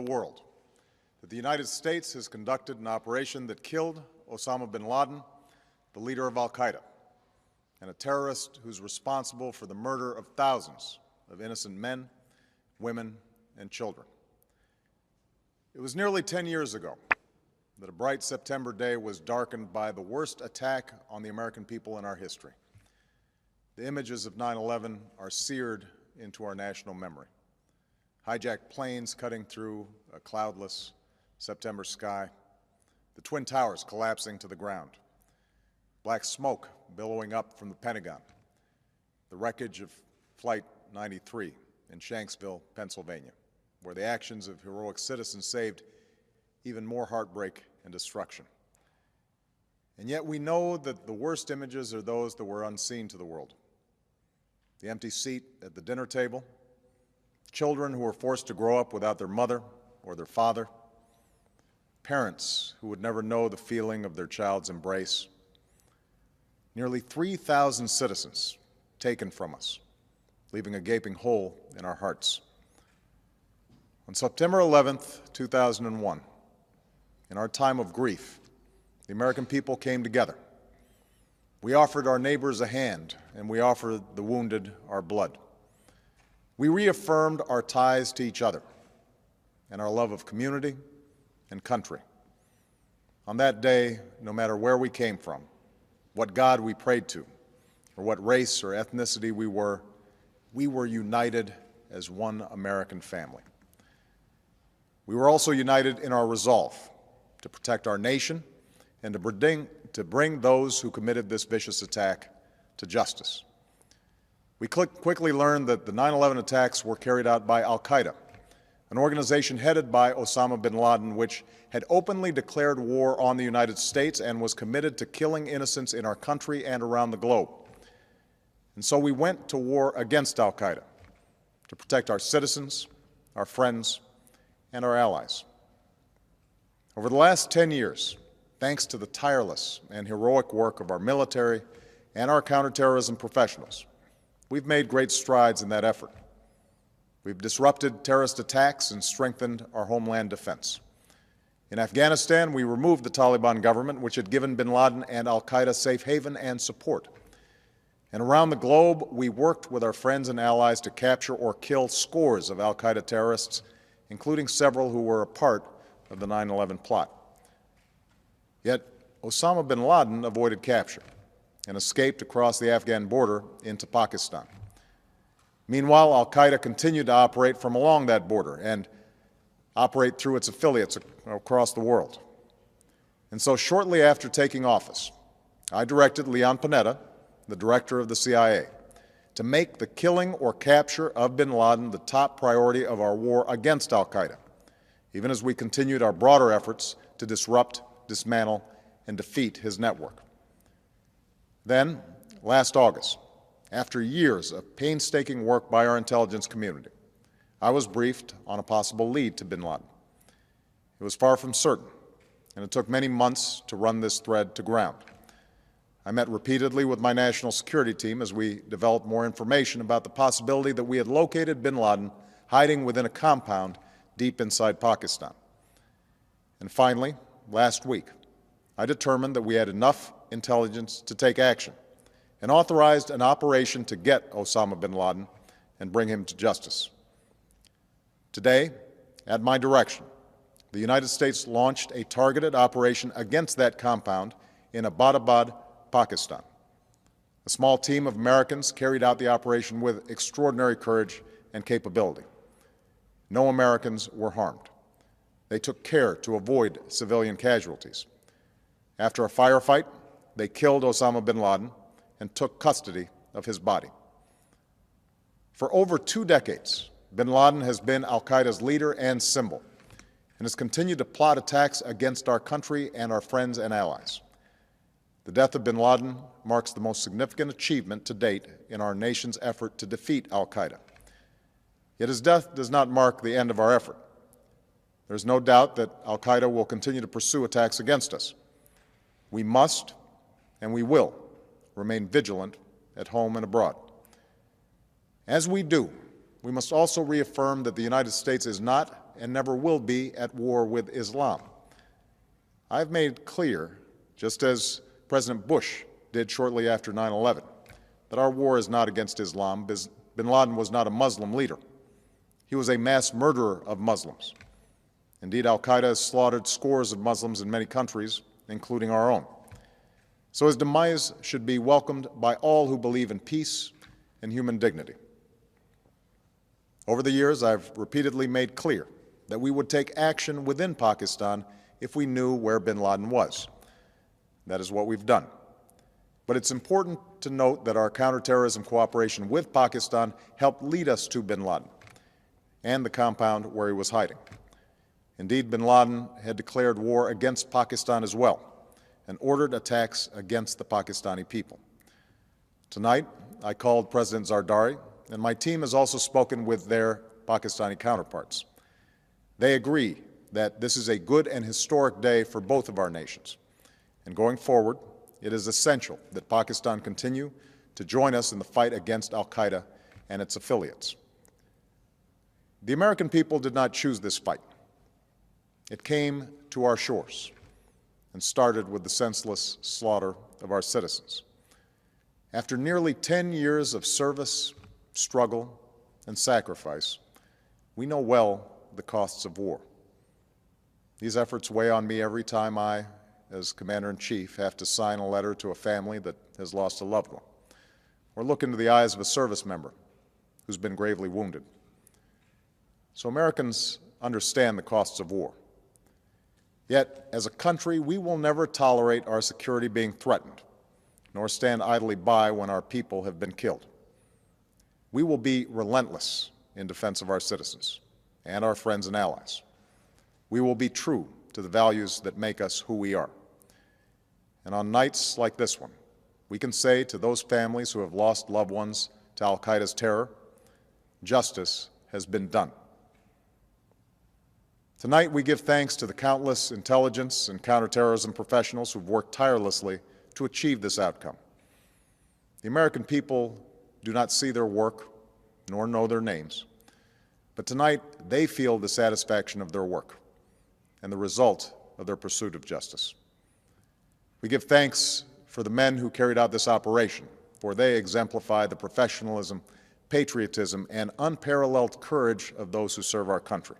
the world that the United States has conducted an operation that killed Osama Bin Laden, the leader of al-Qaeda, and a terrorist who's responsible for the murder of thousands of innocent men, women, and children. It was nearly 10 years ago that a bright September day was darkened by the worst attack on the American people in our history. The images of 9/11 are seared into our national memory. Hijacked planes cutting through a cloudless September sky, the Twin Towers collapsing to the ground, black smoke billowing up from the Pentagon, the wreckage of Flight 93 in Shanksville, Pennsylvania, where the actions of heroic citizens saved even more heartbreak and destruction. And yet we know that the worst images are those that were unseen to the world. The empty seat at the dinner table, children who were forced to grow up without their mother or their father, parents who would never know the feeling of their child's embrace, nearly 3,000 citizens taken from us, leaving a gaping hole in our hearts. On September 11th, 2001, in our time of grief, the American people came together. We offered our neighbors a hand, and we offered the wounded our blood. We reaffirmed our ties to each other and our love of community and country. On that day, no matter where we came from, what God we prayed to, or what race or ethnicity we were united as one American family. We were also united in our resolve to protect our nation and to bring those who committed this vicious attack to justice. We quickly learned that the 9/11 attacks were carried out by al-Qaeda, an organization headed by Osama bin Laden, which had openly declared war on the United States and was committed to killing innocents in our country and around the globe. And so we went to war against al-Qaeda to protect our citizens, our friends, and our allies. Over the last 10 years, thanks to the tireless and heroic work of our military and our counterterrorism professionals, we've made great strides in that effort. We've disrupted terrorist attacks and strengthened our homeland defense. In Afghanistan, we removed the Taliban government, which had given bin Laden and al-Qaeda safe haven and support. And around the globe, we worked with our friends and allies to capture or kill scores of al-Qaeda terrorists, including several who were a part of the 9/11 plot. Yet Osama bin Laden avoided capture and escaped across the Afghan border into Pakistan. Meanwhile, al-Qaeda continued to operate from along that border and operate through its affiliates across the world. And so shortly after taking office, I directed Leon Panetta, the director of the CIA, to make the killing or capture of bin Laden the top priority of our war against al-Qaeda, even as we continued our broader efforts to disrupt, dismantle, and defeat his network. Then, last August, after years of painstaking work by our intelligence community, I was briefed on a possible lead to bin Laden. It was far from certain, and it took many months to run this thread to ground. I met repeatedly with my national security team as we developed more information about the possibility that we had located bin Laden hiding within a compound deep inside Pakistan. And finally, last week, I determined that we had enough intelligence to take action and authorized an operation to get Osama bin Laden and bring him to justice. Today, at my direction, the United States launched a targeted operation against that compound in Abbottabad, Pakistan. A small team of Americans carried out the operation with extraordinary courage and capability. No Americans were harmed. They took care to avoid civilian casualties. After a firefight, they killed Osama bin Laden and took custody of his body. For over 2 decades, bin Laden has been al-Qaeda's leader and symbol, and has continued to plot attacks against our country and our friends and allies. The death of bin Laden marks the most significant achievement to date in our nation's effort to defeat al-Qaeda. Yet his death does not mark the end of our effort. There is no doubt that al-Qaeda will continue to pursue attacks against us. We must, and we will, remain vigilant at home and abroad. As we do, we must also reaffirm that the United States is not and never will be at war with Islam. I've made clear, just as President Bush did shortly after 9/11, that our war is not against Islam. Bin Laden was not a Muslim leader. He was a mass murderer of Muslims. Indeed, al-Qaeda has slaughtered scores of Muslims in many countries, including our own. So his demise should be welcomed by all who believe in peace and human dignity. Over the years, I've repeatedly made clear that we would take action within Pakistan if we knew where bin Laden was. That is what we've done. But it's important to note that our counterterrorism cooperation with Pakistan helped lead us to bin Laden and the compound where he was hiding. Indeed, bin Laden had declared war against Pakistan as well and ordered attacks against the Pakistani people. Tonight, I called President Zardari, and my team has also spoken with their Pakistani counterparts. They agree that this is a good and historic day for both of our nations. And going forward, it is essential that Pakistan continue to join us in the fight against al-Qaeda and its affiliates. The American people did not choose this fight. It came to our shores and started with the senseless slaughter of our citizens. After nearly 10 years of service, struggle, and sacrifice, we know well the costs of war. These efforts weigh on me every time I, as Commander-in-Chief, have to sign a letter to a family that has lost a loved one, or look into the eyes of a service member who's been gravely wounded. So Americans understand the costs of war. Yet, as a country, we will never tolerate our security being threatened, nor stand idly by when our people have been killed. We will be relentless in defense of our citizens and our friends and allies. We will be true to the values that make us who we are. And on nights like this one, we can say to those families who have lost loved ones to al-Qaeda's terror, justice has been done. Tonight, we give thanks to the countless intelligence and counterterrorism professionals who've worked tirelessly to achieve this outcome. The American people do not see their work nor know their names, but tonight they feel the satisfaction of their work and the result of their pursuit of justice. We give thanks for the men who carried out this operation, for they exemplify the professionalism, patriotism, and unparalleled courage of those who serve our country.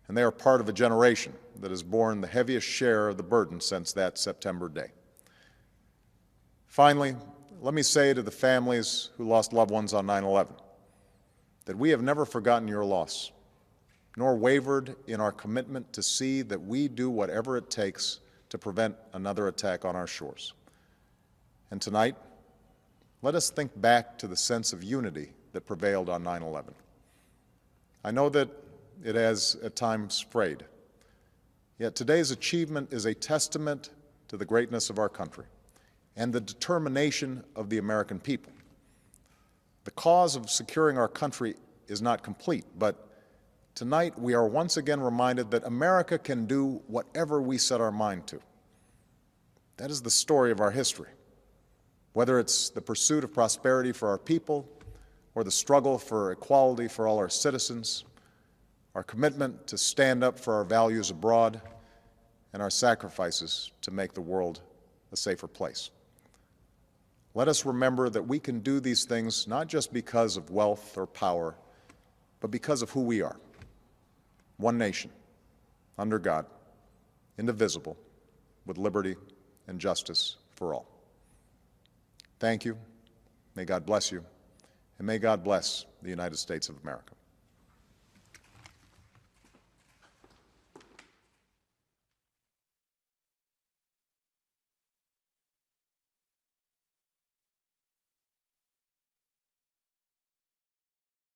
And they are part of a generation that has borne the heaviest share of the burden since that September day. Finally, let me say to the families who lost loved ones on 9/11 that we have never forgotten your loss, nor wavered in our commitment to see that we do whatever it takes to prevent another attack on our shores. And tonight, let us think back to the sense of unity that prevailed on 9/11. I know that it has at times frayed, yet today's achievement is a testament to the greatness of our country and the determination of the American people. The cause of securing our country is not complete, but tonight we are once again reminded that America can do whatever we set our mind to. That is the story of our history. Whether it's the pursuit of prosperity for our people or the struggle for equality for all our citizens, our commitment to stand up for our values abroad, and our sacrifices to make the world a safer place. Let us remember that we can do these things not just because of wealth or power, but because of who we are. One nation, under God, indivisible, with liberty and justice for all. Thank you. May God bless you, and may God bless the United States of America.